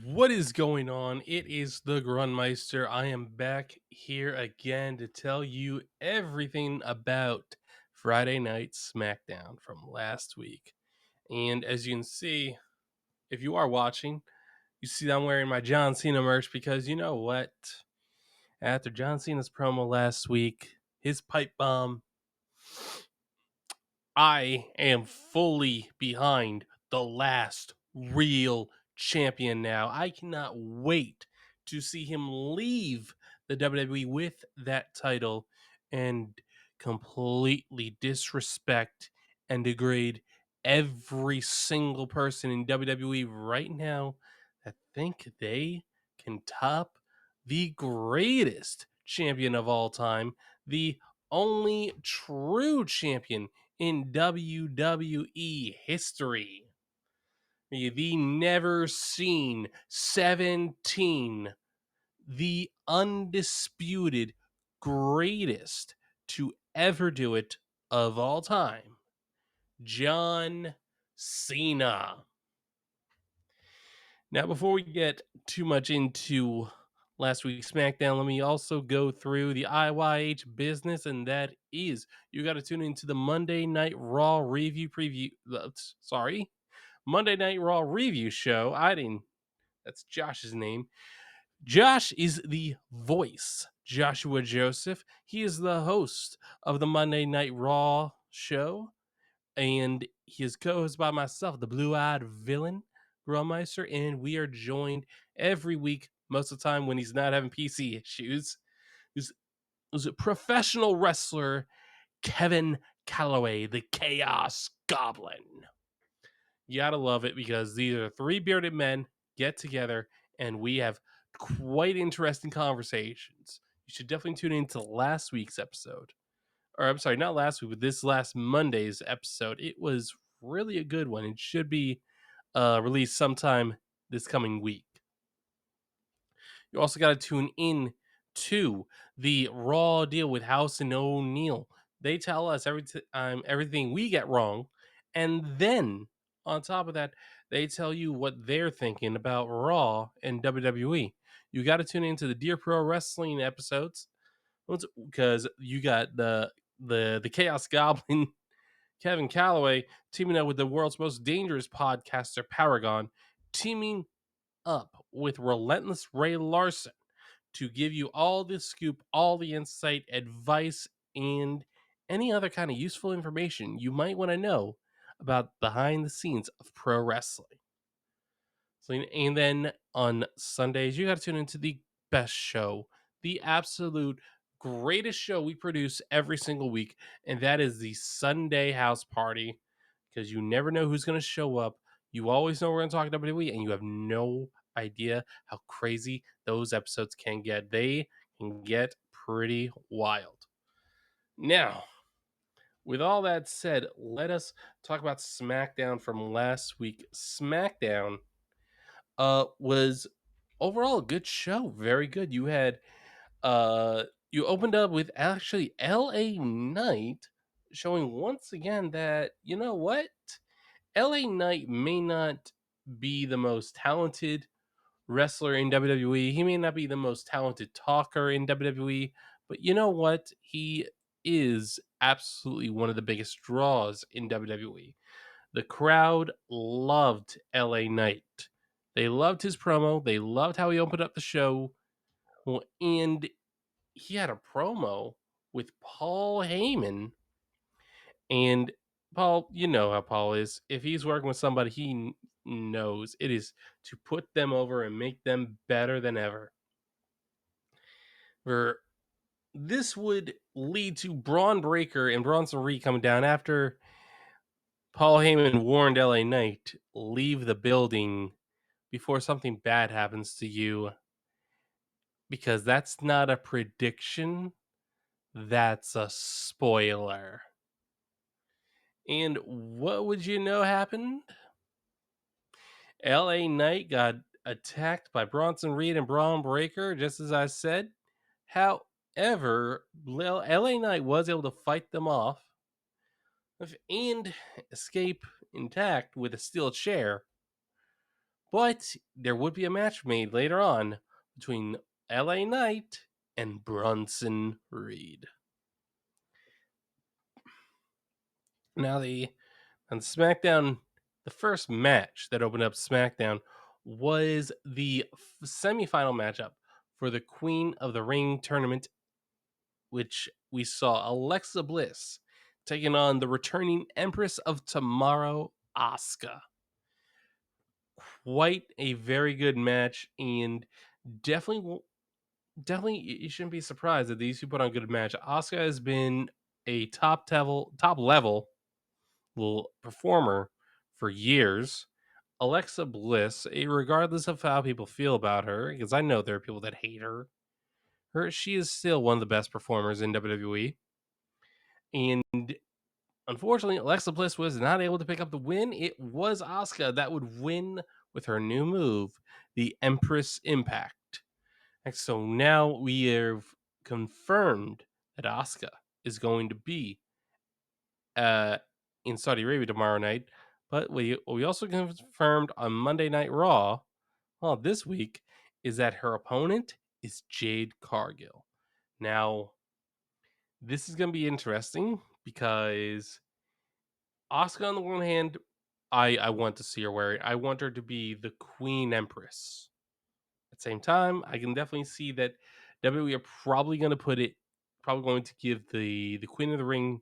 What is going on? It is the Grunmeister. I am back here again to tell you everything about Friday Night SmackDown from last week. And as you can see, if you are watching, you see I'm wearing my John Cena merch because you know what? After John Cena's promo last week, his pipe bomb, I am fully behind the last real champion now. I cannot wait to see him leave the WWE with that title and completely disrespect and degrade every single person in WWE right now that think they can top the greatest champion of all time, the only true champion in WWE history. The never seen 17, the undisputed greatest to ever do it of all time, John Cena. Now, before we get too much into last week's SmackDown, let me also go through the IYH business, and that is you got to tune into the Monday Night Raw Monday Night Raw review show. That's Josh's name. Josh is the voice, Joshua Joseph. He is the host of the Monday Night Raw show, and he is co-hosted by myself, the blue-eyed villain, Grillmeister, and we are joined every week, most of the time when he's not having PC issues, who's a professional wrestler, Kevin Calloway, the Chaos Goblin. You gotta love it because these are three bearded men get together and we have quite interesting conversations. You should definitely tune into last week's episode. Or I'm sorry, not last week, but this last Monday's episode. It was really a good one. It should be released sometime this coming week. You also got to tune in to the Raw deal with House and O'Neil. They tell us everything we get wrong, and then on top of that, they tell you what they're thinking about Raw and WWE. You got to tune into the Dear Pro Wrestling episodes because you got the Chaos Goblin Kevin Calloway teaming up with the world's most dangerous podcaster Paragon, teaming up with Relentless Ray Larson to give you all the scoop, all the insight, advice, and any other kind of useful information you might want to know about behind the scenes of pro wrestling. So, and then on Sundays, you got to tune into the best show, the absolute greatest show we produce every single week, and that is the Sunday House Party. Because you never know who's going to show up. You always know we're going to talk WWE, and you have no idea how crazy those episodes can get. They can get pretty wild. Now, with all that said, let us talk about SmackDown from last week. SmackDown was overall a good show. Very good. You opened up with actually LA Knight showing once again that you know what? LA Knight may not be the most talented wrestler in WWE. He may not be the most talented talker in WWE, but you know what? He is absolutely one of the biggest draws in WWE. The crowd loved LA Knight. They loved his promo. They loved how he opened up the show. Well, and he had a promo with Paul Heyman. And Paul, you know how Paul is. If he's working with somebody he knows, it is to put them over and make them better than ever. For this would lead to Braun Breaker and Bronson Reed coming down after Paul Heyman warned LA Knight, leave the building before something bad happens to you. Because that's not a prediction, that's a spoiler. And what would you know happened? LA Knight got attacked by Bronson Reed and Braun Breaker, just as I said. However, LA Knight was able to fight them off and escape intact with a steel chair. But there would be a match made later on between LA Knight and Bronson Reed. Now, on SmackDown, the first match that opened up SmackDown was the semifinal matchup for the Queen of the Ring tournament, which we saw Alexa Bliss taking on the returning Empress of Tomorrow, Asuka. Quite a very good match, and definitely, definitely, you shouldn't be surprised that these two put on a good match. Asuka has been a top level little performer for years. Alexa Bliss, regardless of how people feel about her, because I know there are people that hate her, she is still one of the best performers in WWE. And unfortunately, Alexa Bliss was not able to pick up the win. It was Asuka that would win with her new move, the Empress Impact. And so now we have confirmed that Asuka is going to be uh, in Saudi Arabia tomorrow night. But we also confirmed on Monday Night Raw, well, this week, is that her opponent is Jade Cargill. Now, this is going to be interesting because Asuka, on the one hand, I want to see her wear it. I want her to be the Queen Empress. At the same time, I can definitely see that WWE are probably going to probably going to give the Queen of the Ring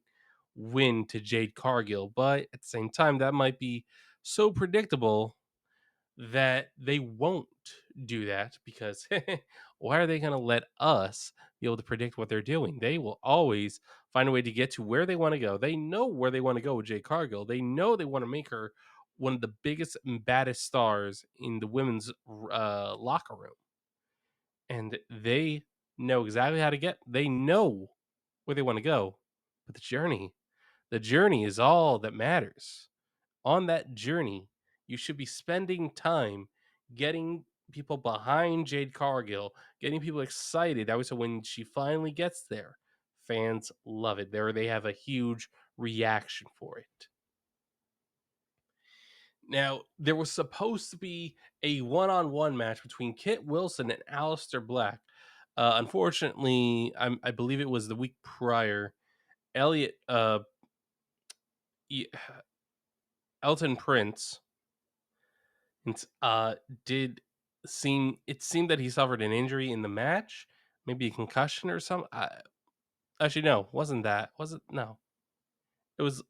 win to Jade Cargill, but at the same time, that might be so predictable that they won't do that because why are they going to let us be able to predict what they're doing? They will always find a way to get to where they want to go. They know where they want to go with Jade Cargill. They know they want to make her one of the biggest and baddest stars in the women's locker room, and they know exactly how to get. They know where they want to go, but the journey is all that matters. On that journey, you should be spending time getting people behind Jade Cargill, getting people excited. That was so when she finally gets there, fans love it. They have a huge reaction for it. Now, there was supposed to be a one-on-one match between Kit Wilson and Aleister Black. Unfortunately, I believe it was the week prior. Elliot, E- Elton Prince, did it seemed that he suffered an injury in the match, maybe a concussion or something. Actually, no, wasn't that? Was it? No, it was.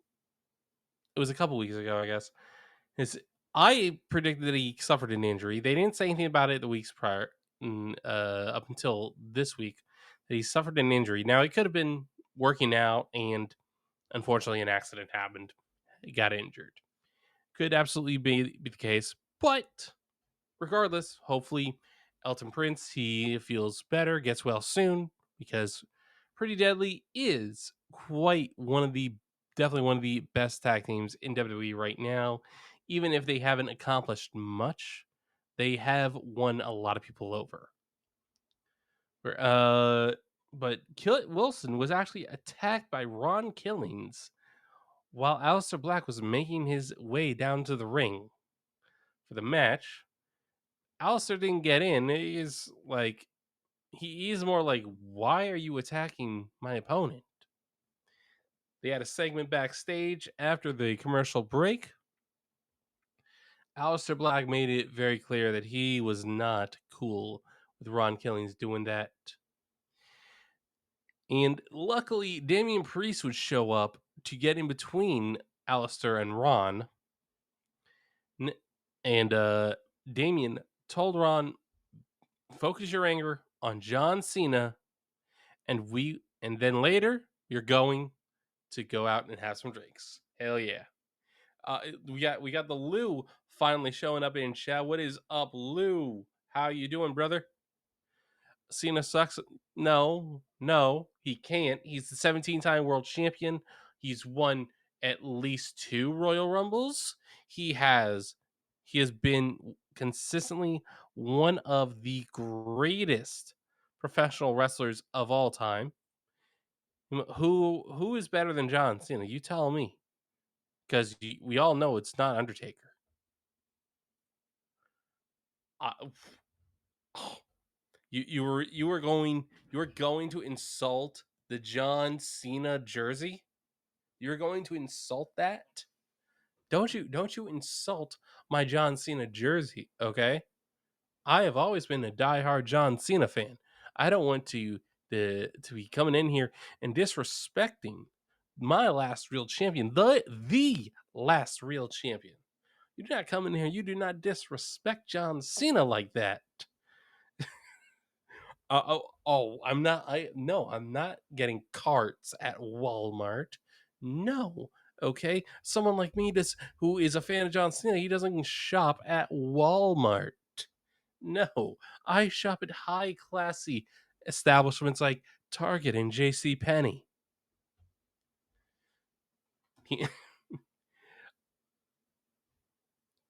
It was a couple weeks ago, I guess. His, I predicted that he suffered an injury. They didn't say anything about it the weeks prior, up until this week, that he suffered an injury. Now, it could have been working out, and unfortunately, an accident happened. He got injured. Could absolutely be the case, but regardless, hopefully, Elton Prince, he feels better, gets well soon, because Pretty Deadly is quite definitely one of the best tag teams in WWE right now. Even if they haven't accomplished much, they have won a lot of people over. Uh, but Wilson was actually attacked by Ron Killings while Aleister Black was making his way down to the ring for the match. Aleister didn't get in. He's more like, why are you attacking my opponent? They had a segment backstage after the commercial break. Aleister Black made it very clear that he was not cool with Ron Killings doing that. And luckily, Damian Priest would show up to get in between Aleister and Ron. And Damian told Ron, focus your anger on John Cena, and then later you're going to go out and have some drinks. Hell yeah. We got the Lou finally showing up in chat. What is up, Lou? How you doing, brother? Cena sucks. No, he can't. He's the 17-time world champion. He's won at least 2 Royal Rumbles. He has been consistently one of the greatest professional wrestlers of all time. Who is better than John Cena? You tell me, because we all know it's not Undertaker. Oh, you were going to insult the John Cena jersey. You're going to insult that. Don't you insult my John Cena jersey, okay? I have always been a diehard John Cena fan. I don't want to be coming in here and disrespecting my last real champion, the last real champion. You do not come in here. You do not disrespect John Cena like that. I'm not. I no, I'm not getting carts at Walmart. No, okay. Someone like me, who is a fan of John Cena, he doesn't shop at Walmart. No, I shop at high classy establishments like Target and J.C. Penney.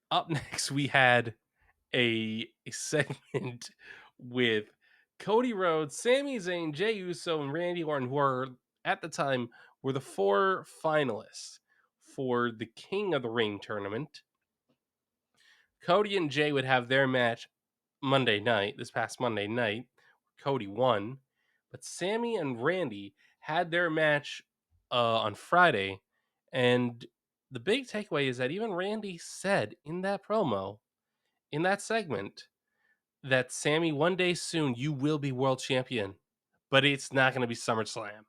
Up next, we had a segment with Cody Rhodes, Sami Zayn, Jey Uso, and Randy Orton, who were at the time were the four finalists for the King of the Ring tournament. Cody and Jay would have their match this past Monday night. Cody won, but Sammy and Randy had their match on Friday, and the big takeaway is that even Randy said in that promo, in that segment, that Sammy, one day soon you will be world champion, but it's not going to be SummerSlam.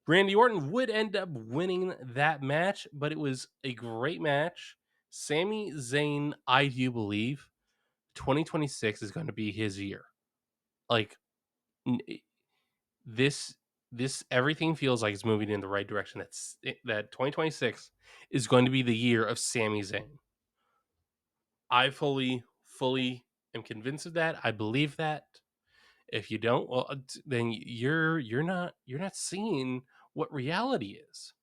Randy Orton would end up winning that match, but it was a great match. Sami Zayn, I do believe 2026 is going to be his year. Like this everything feels like it's moving in the right direction. That 2026 is going to be the year of Sami Zayn. I fully am convinced of that. I believe that. If you don't, well, then you're not seeing what reality is.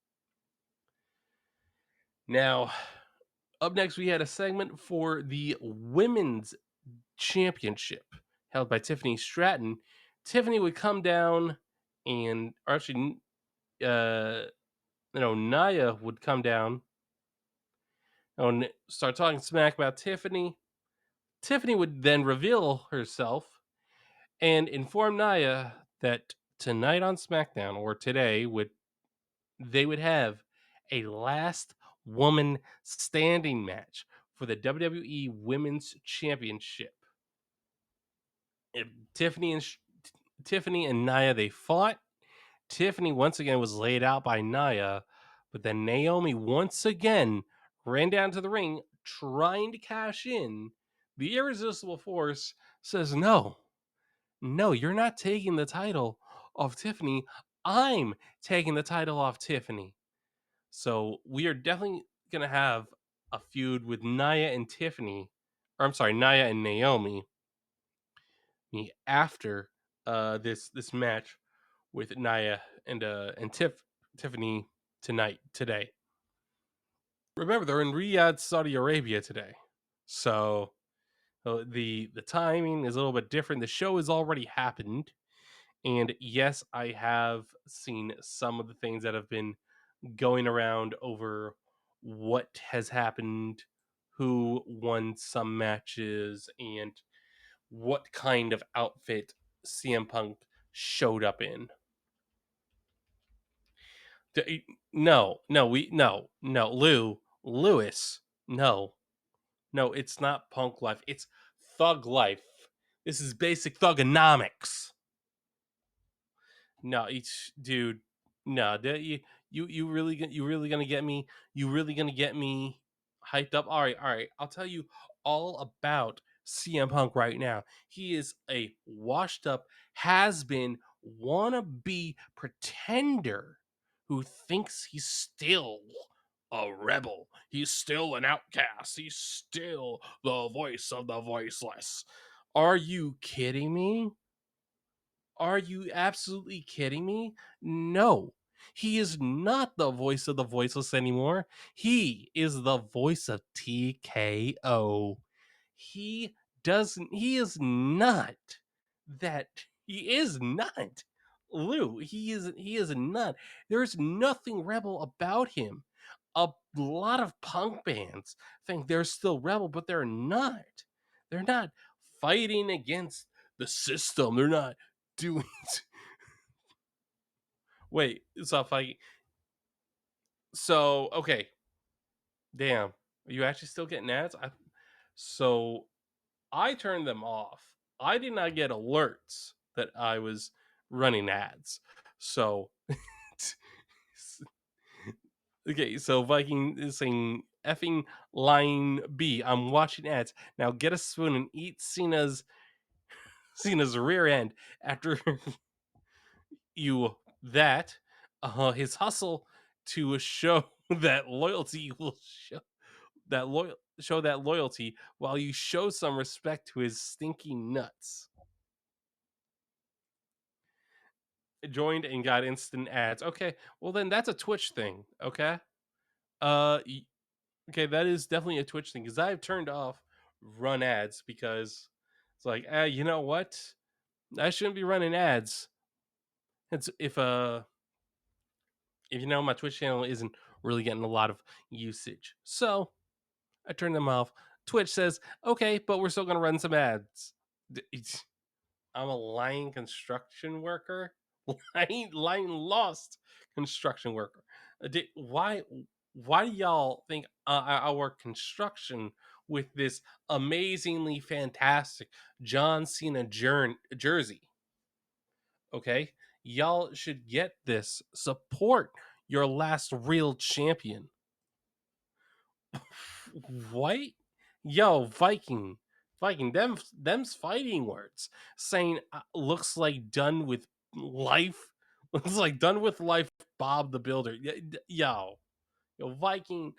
Now, up next, we had a segment for the women's championship held by Tiffany Stratton. Tiffany would come down or actually, Nia would come down and start talking smack about Tiffany. Tiffany would then reveal herself and inform Nia that tonight on SmackDown or today they would have a last woman standing match for the WWE Women's Championship. And Tiffany and Nia, they fought. Tiffany once again was laid out by Nia, but then Naomi once again ran down to the ring trying to cash in. The irresistible force says, no, you're not taking the title off Tiffany. I'm taking the title off Tiffany. So we are definitely going to have a feud with Nia and Tiffany, or I'm sorry, Nia and Naomi after this match with Nia and Tiffany today. Remember, they're in Riyadh, Saudi Arabia today, so the timing is a little bit different. The show has already happened, and yes, I have seen some of the things that have been going around over what has happened, who won some matches, and what kind of outfit CM Punk showed up in. No, Lewis, no, it's not Punk Life. It's Thug Life. This is basic thugonomics. No, each dude. No, you really gonna get me? You really gonna get me hyped up? All right. I'll tell you all about CM Punk right now. He is a washed up, has been, wannabe pretender who thinks he's still a rebel. He's still an outcast. He's still the voice of the voiceless. Are you kidding me? Are you absolutely kidding me? No. He is not the voice of the voiceless anymore. He is the voice of TKO. He he is not that. He is not. Lou, he is not. There's nothing rebel about him. A lot of punk bands think they're still rebel, but they're not. They're not fighting against the system. They're not doing. Wait, stop fighting. So okay, damn. Are you actually still getting ads? So I turned them off. I did not get alerts that I was running ads. So okay, so Viking is saying effing line B. I'm watching ads. Now get a spoon and eat Cena's rear end after you that his hustle to show that loyalty will show that loyalty while you show some respect to his stinky nuts. Joined and got instant ads. Okay, well then that's a Twitch thing. Okay, uh, okay, that is definitely a Twitch thing because I've turned off run ads because it's like, you know what? I shouldn't be running ads. It's if you know my Twitch channel isn't really getting a lot of usage, so I turned them off. Twitch says, okay, but we're still gonna run some ads. I'm a lying construction worker, lying lost construction worker. Why do y'all think I work construction with this amazingly fantastic John Cena jersey? Okay, y'all should get this. Support your last real champion. What? Yo, Viking, them's fighting words. Saying looks like done with life. Looks like done with life. Bob the Builder. Yo, Viking,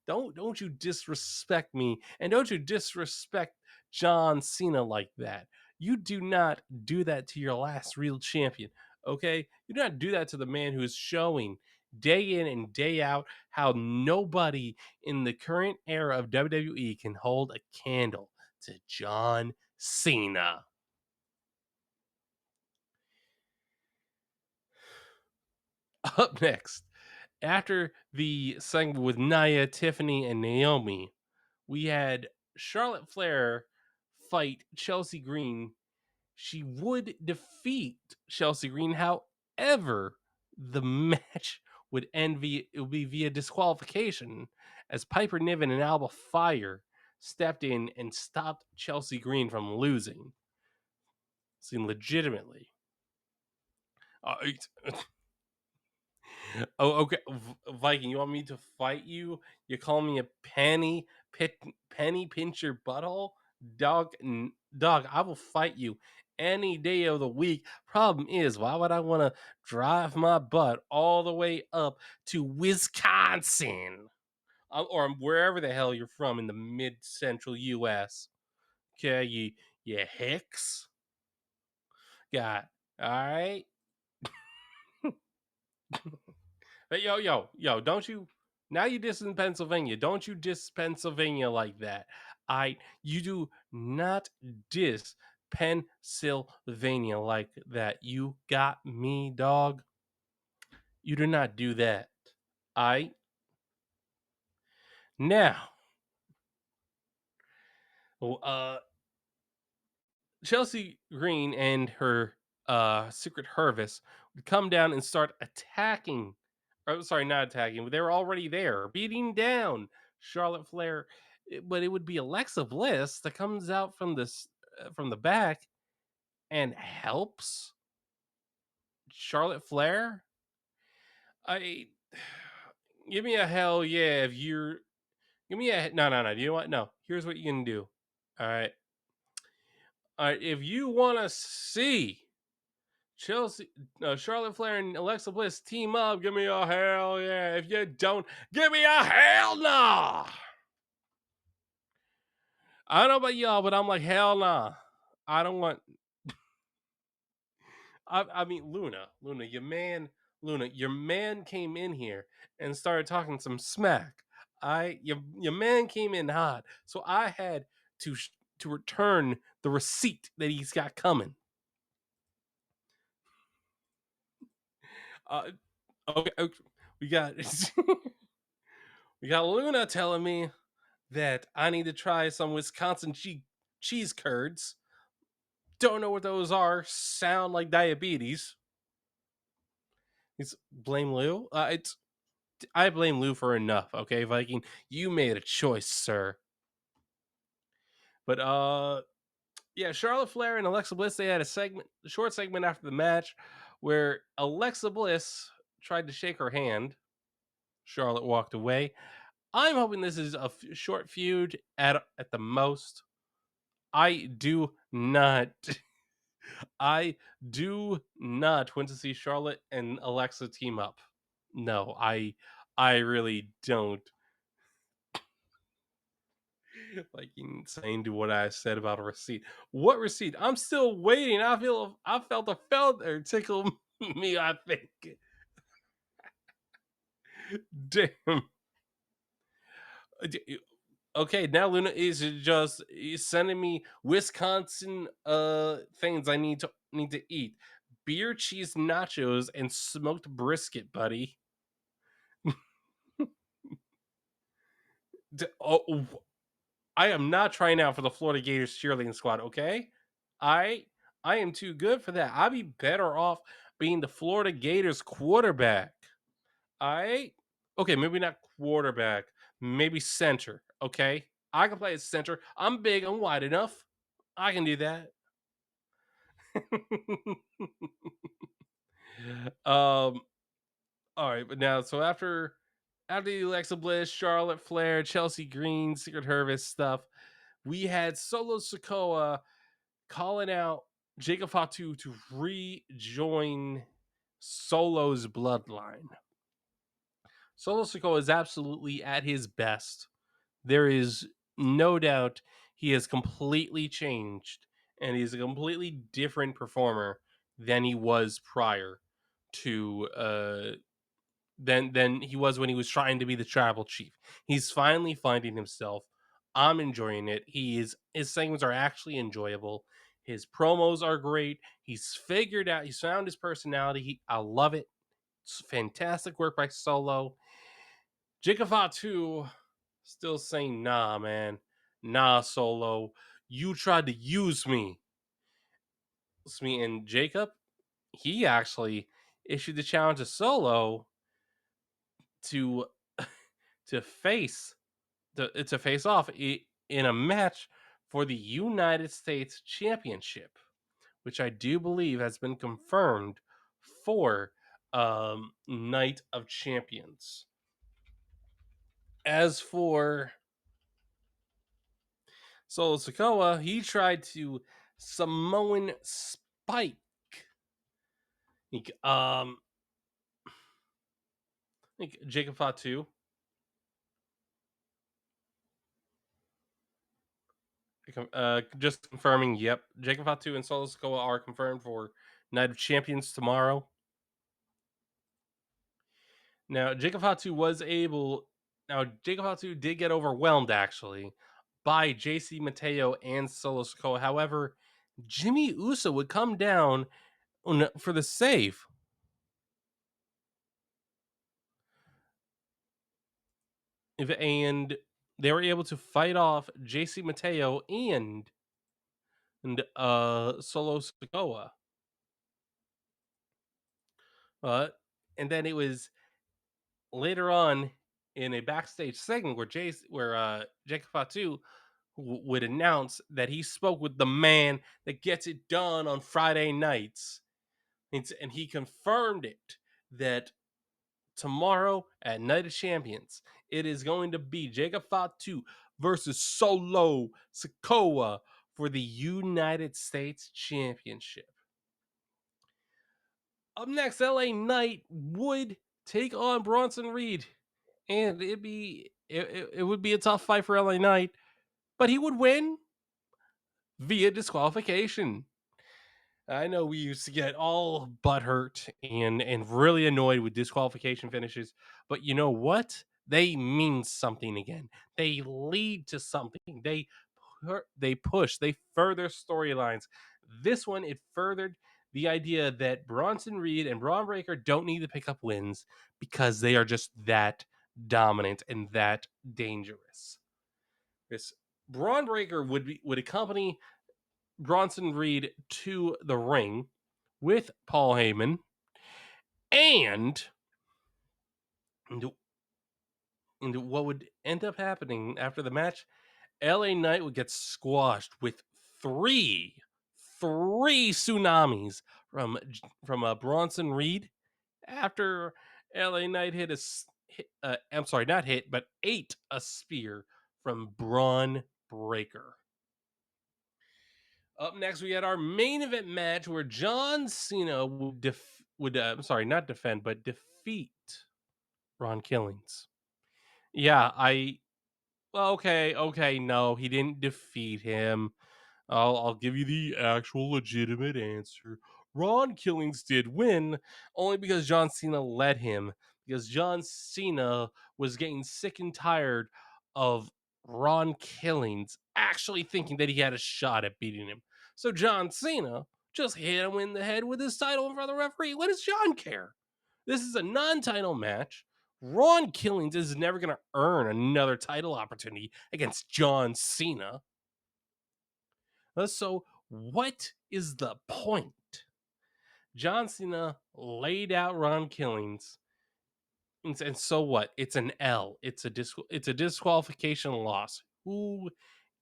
don't you disrespect me, and don't you disrespect John Cena like that. You do not do that to your last real champion, okay? You do not do that to the man who is showing day in and day out how nobody in the current era of WWE can hold a candle to John Cena. Up next, after the segment with Nia, Tiffany, and Naomi, we had Charlotte Flair fight Chelsea Green. She would defeat Chelsea Green. However, the match would end via disqualification as Piper Niven and Alba Fire stepped in and stopped Chelsea Green from losing. Seen legitimately. Uh, Oh, okay. Viking, you want me to fight you? You call me a penny pincher butthole? Dog, I will fight you any day of the week. Problem is, why would I want to drive my butt all the way up to Wisconsin? Or wherever the hell you're from in the mid-central US. Okay, you hicks? Got, all right? But yo, don't you now you diss in Pennsylvania. Don't you diss Pennsylvania like that. You do not diss Pennsylvania like that. You got me, dog. You do not do that. I now uh Chelsea Green and her Secret Harvest would come down and start attacking. Or, sorry, not attacking. They were already there, beating down Charlotte Flair. But it would be Alexa Bliss that comes out from the back and helps Charlotte Flair. I give me a hell yeah if you're give me a no. You know what? No. Here's what you can do. All right. All right. If you want to see Chelsea, Charlotte Flair and Alexa Bliss team up. Give me a hell yeah. If you don't, give me a hell nah. I don't know about y'all, but I'm like, hell nah. I don't want. I mean, Luna, your man came in here and started talking some smack. Your man came in hot, so I had to return the receipt that he's got coming. Uh, okay, we got we got Luna telling me that I need to try some Wisconsin cheese curds. Don't know what those are. Sound like diabetes. It's blame Lou. It's I blame Lou for enough. Okay, Viking, you made a choice, sir. But yeah, Charlotte Flair and Alexa Bliss, they had a short segment after the match where Alexa Bliss tried to shake her hand. Charlotte walked away. I'm hoping this is a short feud at the most. I do not I do not want to see Charlotte and Alexa team up. No, I really don't. Like insane to what I said about a receipt. What receipt? I'm still waiting. I felt a feather tickle me. I think. Damn. Okay, now Luna is just sending me Wisconsin things I need to eat. Beer cheese nachos and smoked brisket, buddy. Oh, I am not trying out for the Florida Gators cheerleading squad, okay? I I am too good for that. I'd be better off being the Florida Gators quarterback. I okay, maybe not quarterback, maybe center, okay? I can play at center. I'm big, I'm wide enough. I can do that. um all right, but now so after the Alexa Bliss, Charlotte Flair, Chelsea Green, Secret Harvest stuff, we had Solo Sokoa calling out Jacob Fatu to rejoin Solo's bloodline. Solo Sikoa is absolutely at his best. There is no doubt he has completely changed and he's a completely different performer than he was prior to than he was when he was trying to be the tribal chief. He's finally finding himself. I'm enjoying it. His segments are actually enjoyable. His promos are great. He's found his personality. I love it. It's fantastic work by Solo. Jacob Fatu still saying, nah, man. Nah, Solo. You tried to use me. It's me and Jacob. He actually issued the challenge to Solo to to face to face off in a match for the United States Championship, which I do believe has been confirmed for Night of Champions. As for Solo Sikoa, he tried to Samoan Spike. I think Jacob Fatu. Just confirming. Yep, Jacob Fatu and Solo Sikoa are confirmed for Night of Champions tomorrow. Now, Jacob Fatu did get overwhelmed actually by JC Mateo and Solo Sikoa. However, Jimmy Uso would come down for the save. And they were able to fight off JC Mateo and Solo Sikoa. Uh, and then it was later on in a backstage segment where Jacob Fatu would announce that he spoke with the man that gets it done on Friday nights. And he confirmed it that tomorrow at Night of Champions, it is going to be Jacob Fatu versus Solo Sikoa for the United States Championship. Up next, LA Knight would take on Bronson Reed, and it would be a tough fight for LA Knight, but he would win via disqualification. I know we used to get all butthurt and really annoyed with disqualification finishes, but you know what? They mean something again. They lead to something. They push. They further storylines. This one it furthered the idea that Bronson Reed and Braun Breaker don't need to pick up wins because they are just that dominant and that dangerous. This Braun Breaker would accompany Bronson Reed to the ring with Paul Heyman, and and what would end up happening after the match? LA Knight would get squashed with three tsunamis from Bronson Reed after LA Knight I'm sorry, not hit, but ate a spear from Braun Breaker. Up next, we had our main event match where John Cena not defend, but defeat Ron Killings. Yeah, okay, no, he didn't defeat him. I'll give you the actual legitimate answer. Ron Killings did win only because John Cena led him, because John Cena was getting sick and tired of Ron Killings actually thinking that he had a shot at beating him. So John Cena just hit him in the head with his title in front of the referee. What does John care? This is a non-title match. Ron Killings is never going to earn another title opportunity against John Cena. So, what is the point? John Cena laid out Ron Killings, and so what? It's an L. It's a disqualification loss. Who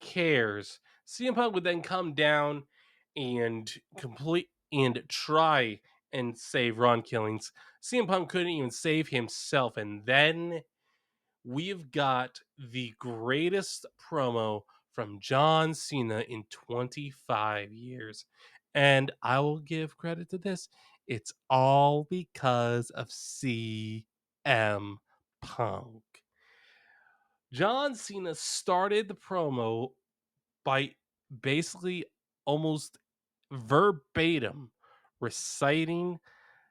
cares? CM Punk would then come down and try and save Ron Killings. CM Punk couldn't even save himself, and then we've got the greatest promo from John Cena in 25 years. And I will give credit to this. It's all because of CM Punk. John Cena started the promo by basically almost verbatim reciting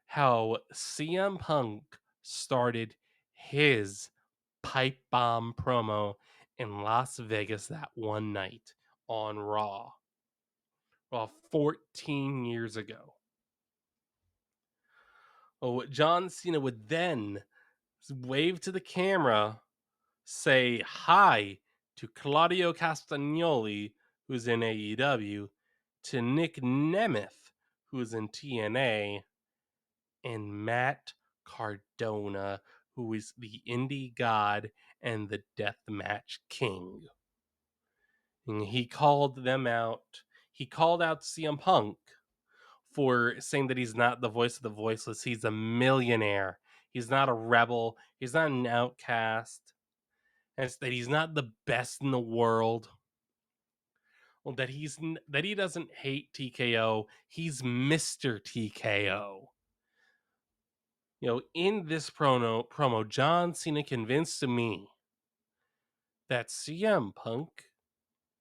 how CM Punk started his pipe bomb promo in Las Vegas that one night on Raw, 14 years ago. Oh, John Cena would then wave to the camera, say hi to Claudio Castagnoli, who's in AEW, to Nick Nemeth, who's in TNA, and Matt Cardona, who is the indie god and the deathmatch king. And he called them out. He called out CM Punk for saying that he's not the voice of the voiceless. He's a millionaire. He's not a rebel. He's not an outcast. And that he's not the best in the world. Well, that he doesn't hate TKO. He's Mr. TKO. In this promo, John Cena convinced me that CM Punk,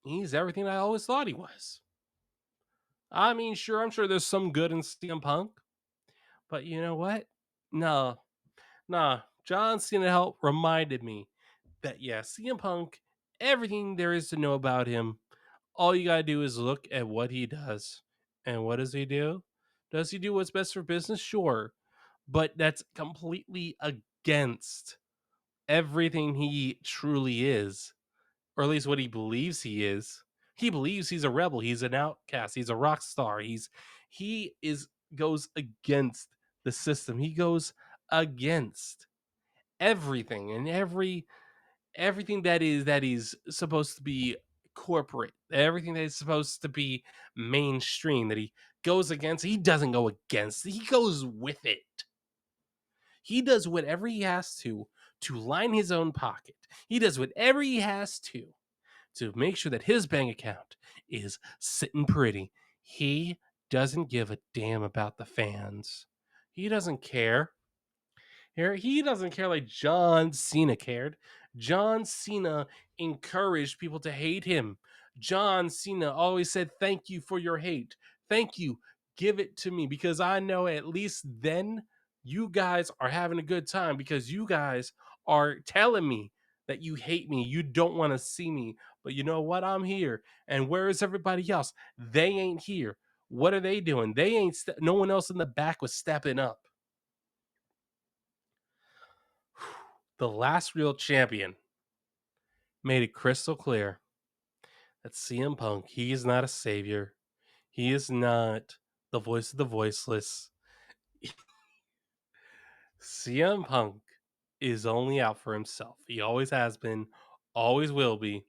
he's everything I always thought he was. I mean, sure, I'm sure there's some good in CM Punk, but you know what? No, nah. John Cena reminded me that CM Punk, everything there is to know about him, all you gotta do is look at what he does. And what does he do? Does he do what's best for business? Sure, but that's completely against everything he truly is, or at least what he believes he is. He believes he's a rebel, he's an outcast, he's a rock star. He is goes against the system. He goes against everything and everything that is supposed to be corporate, everything that is supposed to be mainstream, that he goes against. He doesn't go against, he goes with it. He does whatever he has to line his own pocket. He does whatever he has to make sure that his bank account is sitting pretty. He doesn't give a damn about the fans. He doesn't care. He doesn't care like John Cena cared. John Cena encouraged people to hate him. John Cena always said, "Thank you for your hate. Thank you. Give it to me because I know at least then you guys are having a good time because you guys are telling me that you hate me. You don't want to see me. But you know what? I'm here. And where is everybody else? They ain't here. What are they doing? They ain't no one else in the back was stepping up." The last real champion made it crystal clear that CM Punk, he is not a savior. He is not the voice of the voiceless. CM Punk is only out for himself. He always has been, always will be.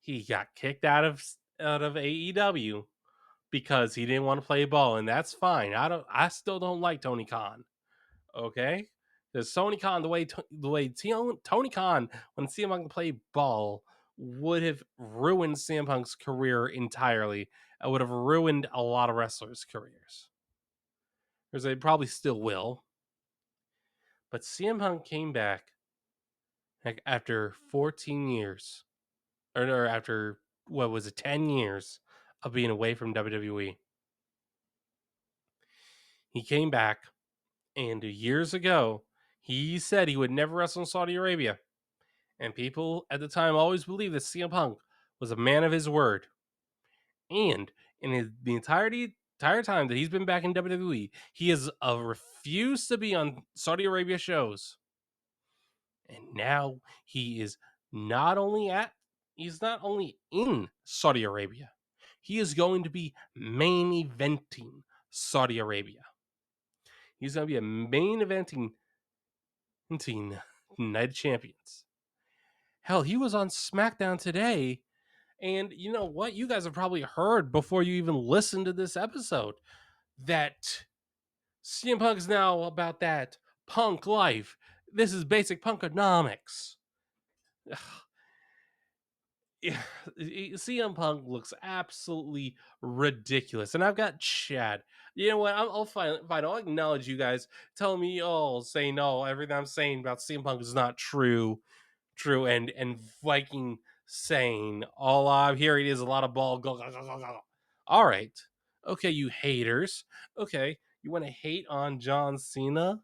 He got kicked out of AEW because he didn't want to play ball, and that's fine. I still don't like Tony Khan. Okay, because Tony Khan, Tony Khan when CM Punk played ball would have ruined CM Punk's career entirely. It would have ruined a lot of wrestlers' careers, because they probably still will. But CM Punk came back like after 14 years, or after what was it, 10 years of being away from WWE. He came back, and years ago, he said he would never wrestle in Saudi Arabia. And people at the time always believed that CM Punk was a man of his word. And in the entire time that he's been back in WWE, he has refused to be on Saudi Arabia shows. And now he is not only at he's not only in Saudi Arabia, he is going to be main eventing Saudi Arabia. He's going to be a main eventing United Champions. Hell, he was on SmackDown today. And you know what? You guys have probably heard before you even listened to this episode that CM Punk is now about that punk life. This is basic punkonomics. Yeah, CM Punk looks absolutely ridiculous. And I've got Chad. You know what? I'll fine. I'll acknowledge you guys telling me, saying no, everything I'm saying about CM Punk is not true. True. And Viking saying all I'm hearing is a lot of ball. Go, go, go, go, go. All right. Okay, you haters. Okay. You want to hate on John Cena?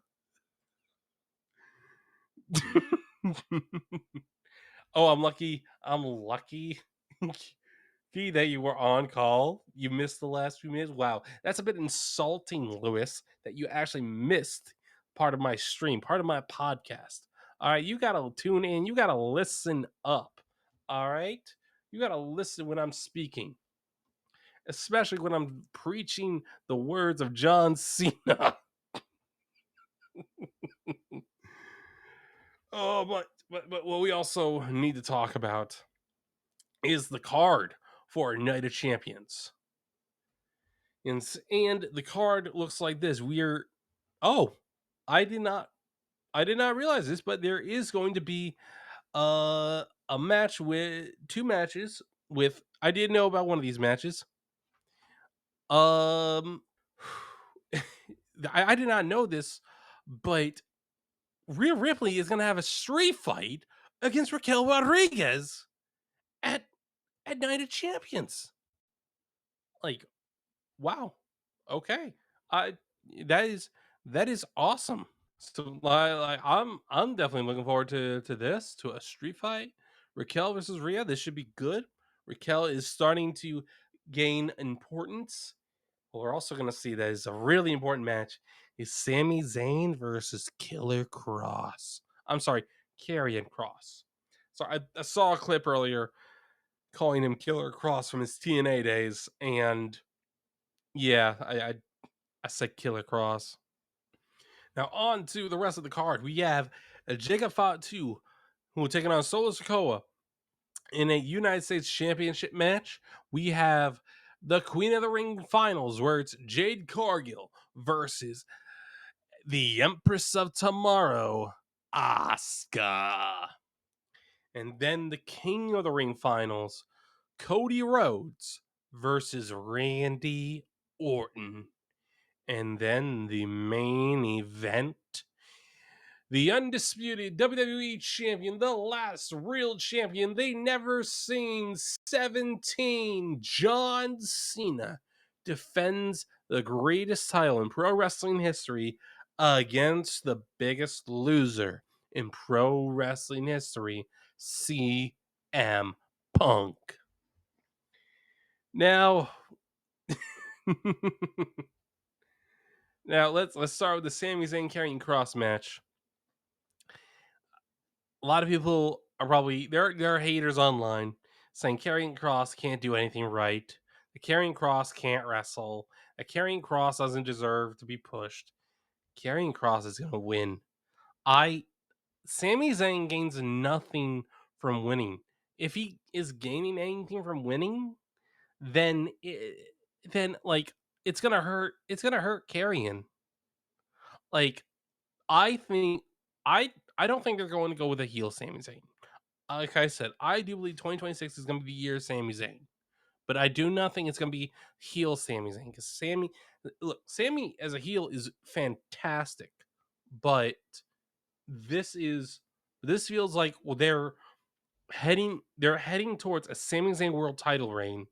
Oh, I'm lucky. I'm lucky that you were on call. You missed the last few minutes. Wow, that's a bit insulting, Lewis, that you actually missed part of my stream, part of my podcast. All right, you gotta tune in. You gotta listen up. All right, you gotta listen when I'm speaking, especially when I'm preaching the words of John Cena. Oh, but what we also need to talk about is the card for Night of Champions. And the card looks like this. Oh, I did not realize this, but there is going to be a match with two matches with I did know about one of these matches. I did not know this, but Rhea Ripley is going to have a street fight against Raquel Rodriguez at Night of Champions. Like, wow. Okay. I that is awesome. So I'm definitely looking forward to this, to a street fight. Raquel versus Rhea. This should be good. Raquel is starting to gain importance. What we're also going to see that is a really important match is Sami Zayn versus Killer Cross. I'm sorry, Karrion Cross. So I saw a clip earlier calling him Killer Cross from his TNA days, and yeah, I said Killer Cross. Now on to the rest of the card. We have Jacob Fatu, who will take on Solo Sikoa in a United States Championship match. We have the Queen of the Ring finals, where it's Jade Cargill versus the Empress of Tomorrow, Asuka. And then the King of the Ring finals, Cody Rhodes versus Randy Orton. And then the main event, the undisputed WWE champion, the last real champion they never seen, 17, John Cena, defends the greatest title in pro wrestling history against the biggest loser in pro wrestling history, CM Punk. Now, let's start with the Sami Zayn Karrion Cross match. A lot of people are probably there are haters online saying Karrion Cross can't do anything right. The Karrion Cross can't wrestle. The Karrion Cross doesn't deserve to be pushed. Karrion Cross is going to win. I Sami Zayn gains nothing from winning. If he is gaining anything from winning, then like it's gonna hurt. It's gonna hurt Karrion. Like I think I don't think they're going to go with a heel Sami Zayn. Like I said, I do believe 2026 is going to be the year of Sami Zayn, but I do not think it's going to be heel Sami Zayn because Sammy as a heel is fantastic, but this is this feels like they're heading towards a Sami Zayn world title reign,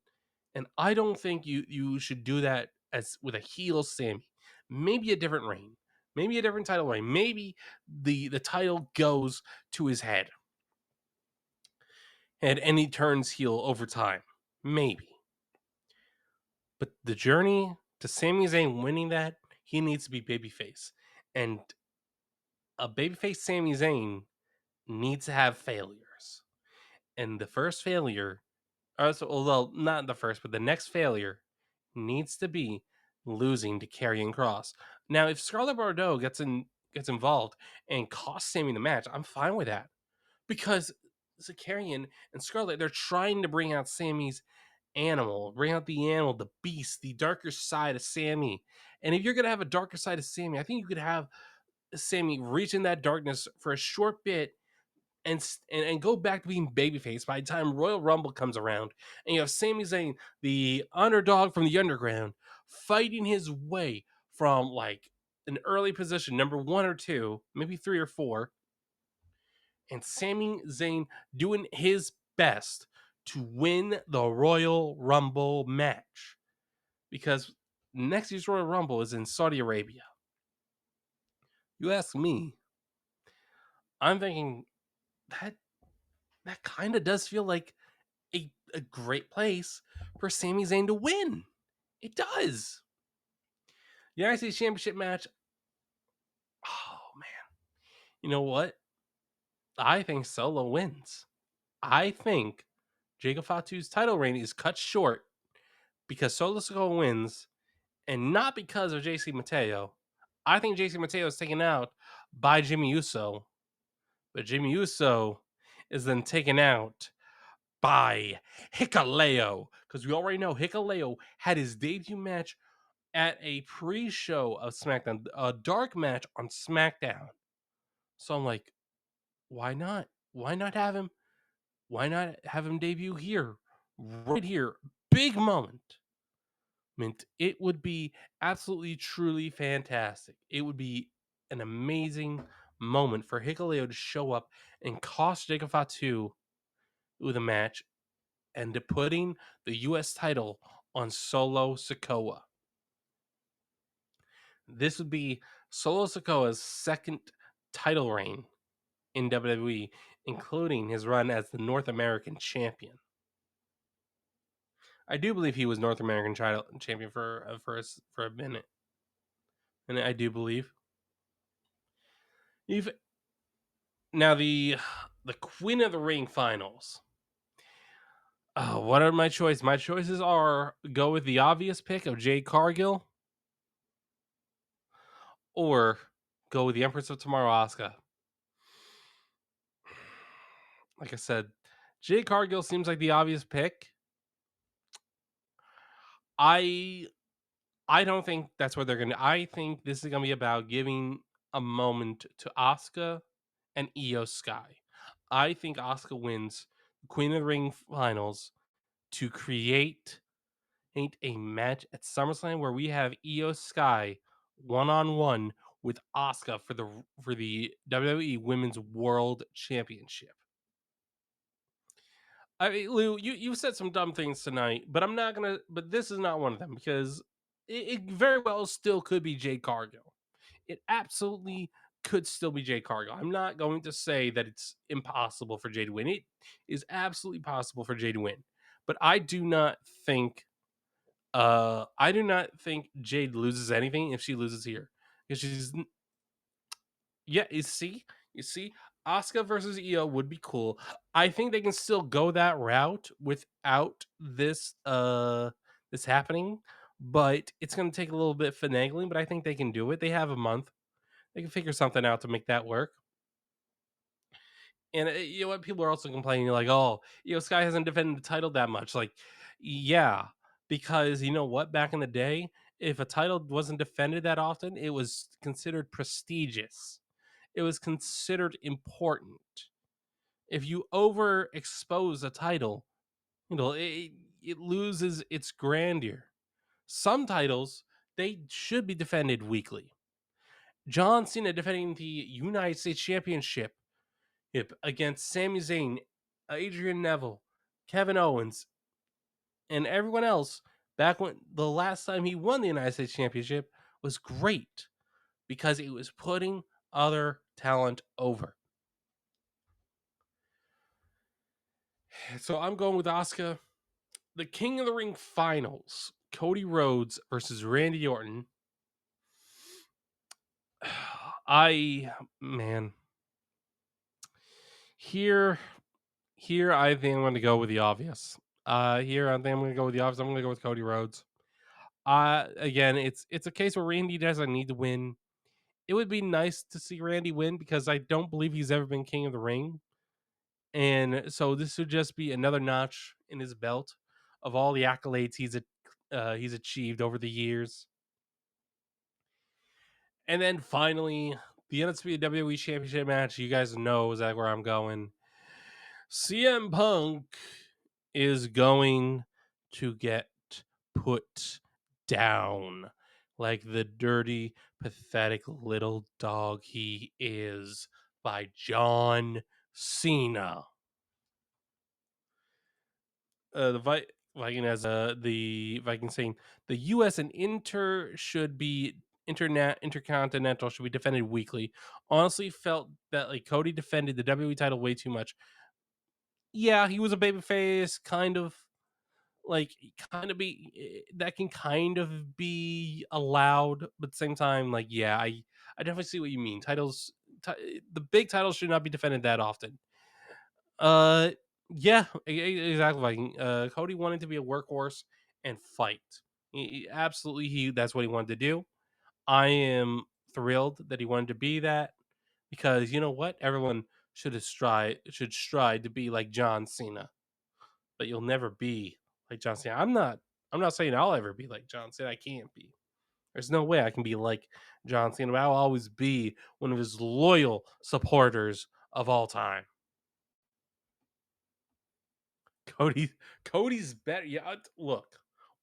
and I don't think you should do that as with a heel Sammy. Maybe a different reign, maybe a different title reign, maybe the title goes to his head and he turns heel over time, maybe. But the journey to Sami Zayn winning that, he needs to be babyface, and a babyface Sami Zayn needs to have failures. And the first failure, well, not the first, but the next failure needs to be losing to Karrion Cross. Now, if Scarlett Bordeaux gets involved and costs Sammy the match, I'm fine with that because Zakarian and Scarlett they're trying to bring out Sammy's animal, bring out the animal, the beast, the darker side of Sammy. And if you're gonna have a darker side of Sammy, I think you could have Sammy reach in that darkness for a short bit and go back to being babyface by the time Royal Rumble comes around, and you have Sami Zayn, the underdog from the underground, fighting his way from like an early position, number 1 or 2, maybe 3 or 4, and Sami Zayn doing his best to win the Royal Rumble match because next year's Royal Rumble is in Saudi Arabia. You ask me, I'm thinking that that kind of does feel like a great place for Sami Zayn to win. It does. The United States Championship match. Oh man, you know what? I think Solo wins. I think Jacob Fatu's title reign is cut short because Solo Sikoa wins, and not because of JC Mateo. I think JC Mateo is taken out by Jimmy Uso, but Jimmy Uso is then taken out by Hikuleo because we already know Hikuleo had his debut match at a pre-show of SmackDown, a dark match on SmackDown. So I'm like, why not? Why not have him? Why not have him debut here, right here? Big moment. I mean, it would be absolutely, truly fantastic. It would be an amazing moment for Hikuleo to show up and cost Jacob Fatu with a match and to putting the U.S. title on Solo Sikoa. This would be Solo Sikoa's second title reign in WWE, including his run as the North American champion. I do believe he was North American champion for a minute, and I do believe. If now the Queen of the Ring finals. What are my choices? My choices are go with the obvious pick of Jade Cargill, or go with the Empress of Tomorrow, Asuka. Like I said, Jade Cargill seems like the obvious pick. I I don't think that's what they're gonna. I think this is gonna be about giving a moment to Asuka and Io Sky. I think Asuka wins Queen of the Ring finals to create a match at SummerSlam where we have Io Sky 1-on-1 with Asuka for the WWE Women's World Championship. I mean, Lou, you said some dumb things tonight, but I'm not gonna. But this is not one of them because it very well still could be Jade Cargill. It absolutely could still be Jade Cargill. I'm not going to say that it's impossible for Jade to win. It is absolutely possible for Jade to win, but I do not think. I do not think Jade loses anything if she loses here because she's yeah. You see, Asuka versus Io would be cool. I think they can still go that route without this happening, but it's going to take a little bit finagling, but I think they can do it. They have a month. They can figure something out to make that work. And you know what? People are also complaining like, "Oh, Sky hasn't defended the title that much." Like, yeah, because you know what? Back in the day, if a title wasn't defended that often, it was considered prestigious. It was considered important. If you overexpose a title, it loses its grandeur. Some titles they should be defended weekly. John Cena defending the United States Championship against Sami Zayn, Adrian Neville, Kevin Owens, and everyone else back when the last time he won the United States Championship was great because it was putting other talent over. So I'm going with Asuka. The King of the Ring finals, Cody Rhodes versus Randy Orton. I man, here here I think I'm going to go with the obvious. Here I think I'm going to go with the obvious. I'm going to go with Cody Rhodes. Again, it's a case where Randy doesn't need to win. It would be nice to see Randy win because I don't believe he's ever been King of the Ring, and so this would just be another notch in his belt of all the accolades he's achieved over the years. And then finally, the Undisputed WWE Championship match. You guys know exactly where I'm going. CM Punk is going to get put down like the dirty, pathetic little dog he is by John Cena. Viking has the Viking saying the U.S. and intercontinental should be defended weekly. Honestly, felt that like Cody defended the WWE title way too much. Yeah, he was a babyface, like kind of be that can kind of be allowed, but at the same time, like yeah, I definitely see what you mean. The big titles should not be defended that often. Uh, yeah, exactly. Like, Cody wanted to be a workhorse and fight. Absolutely, he that's what he wanted to do. I am thrilled that he wanted to be that because you know what, everyone should strive to be like John Cena, but you'll never be like John Cena. I'm not saying I'll ever be like John Cena. I can't be. There's no way I can be like John Cena, but I'll always be one of his loyal supporters of all time. Cody Cody's better. Yeah, look,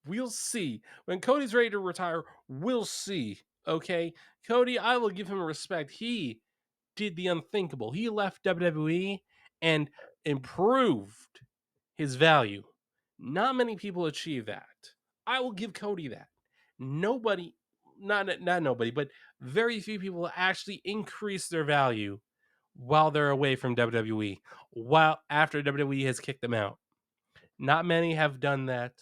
we'll see. When Cody's ready to retire, we'll see. Okay, Cody, I will give him respect. He did the unthinkable. He left WWE and improved his value. Not many people achieve that. I will give Cody that. Nobody, not nobody, but very few people actually increase their value while they're away from WWE, while after WWE has kicked them out. Not many have done that.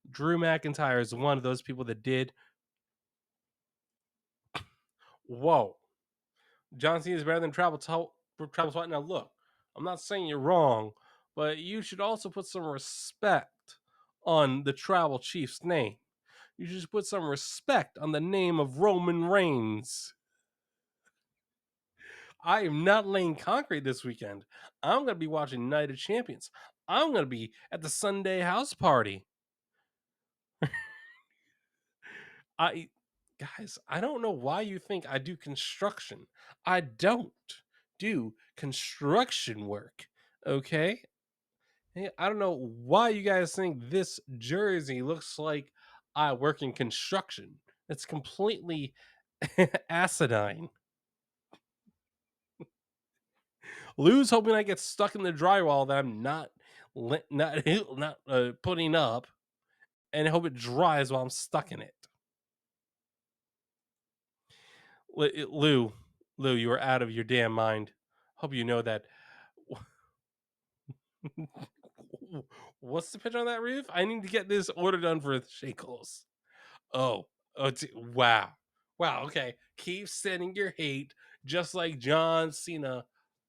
Drew McIntyre is one of those people that did. Whoa. John Cena is better than Travis White. Now, look, I'm not saying you're wrong, but you should also put some respect on the Tribal Chief's name. You should put some respect on the name of Roman Reigns. I am not laying concrete this weekend. I'm going to be watching Night of Champions. I'm going to be at the Sunday house party. I guys, I don't know why you think I do construction. I don't do construction work. Okay? Hey, I don't know why you guys think this jersey looks like I work in construction. It's completely acidine. Lou's hoping I get stuck in the drywall that I'm not putting up, and hope it dries while I'm stuck in it. Lou, you are out of your damn mind. Hope you know that. What's the pitch on that roof? I need to get this order done for Shakos. Oh, wow. Wow, okay. Keep sending your hate just like John Cena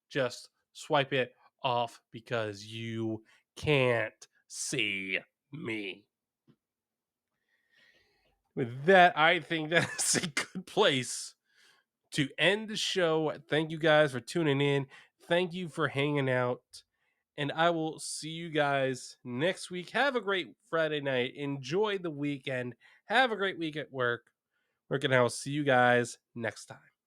just swipe it off because you can't see me. With that, I think that's a good place to end the show. Thank you guys for tuning in. Thank you for hanging out. And I will see you guys next week. Have a great Friday night. Enjoy the weekend. Have a great week at work. And I will see you guys next time.